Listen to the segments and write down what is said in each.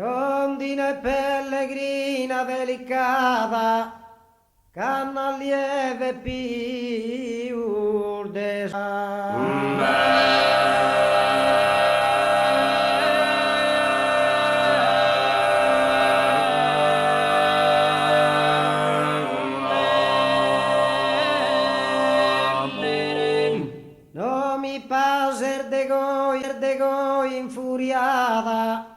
Rondine pellegrina delicata, canna lieve più no mi pasa erdego infuriata,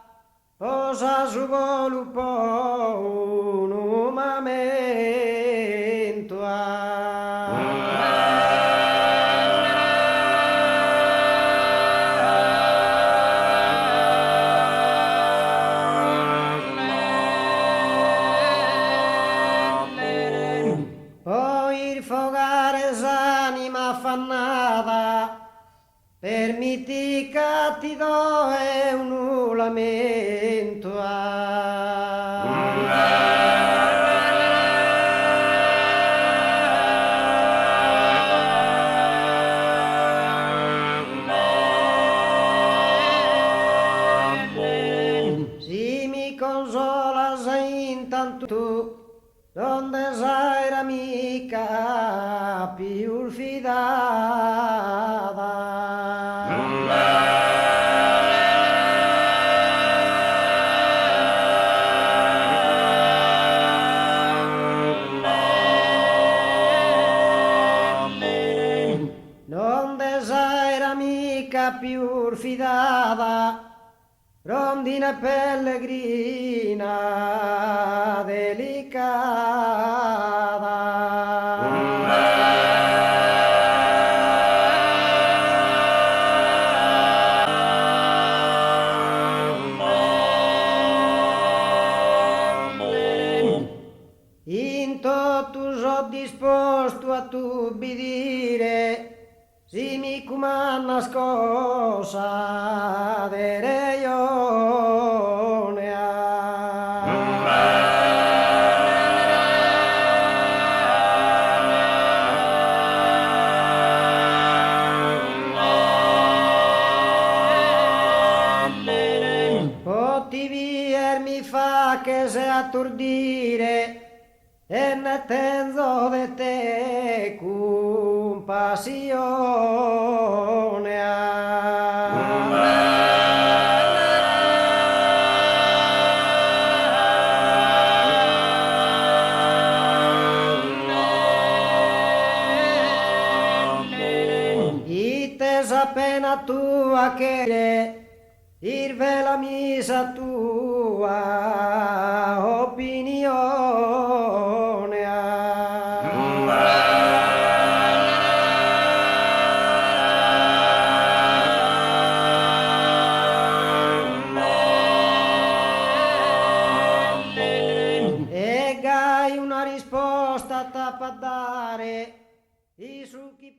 posa su volupo un momento poi fogare s'anima affannata, permitica ti do è un lamento si mi consola sei intanto tu, donde sei l'amica più fidata. Donde sei l'amica più fidata, rondine pellegrina delicata. Into tu so disposto a tu obbedire, si mi comandas cosa dere io ne Potti vier mi fa che se attordire, e ne tenzo de te compassione Ites appena tua che irve la misa tua opinione e gai una risposta tappa dare i su chi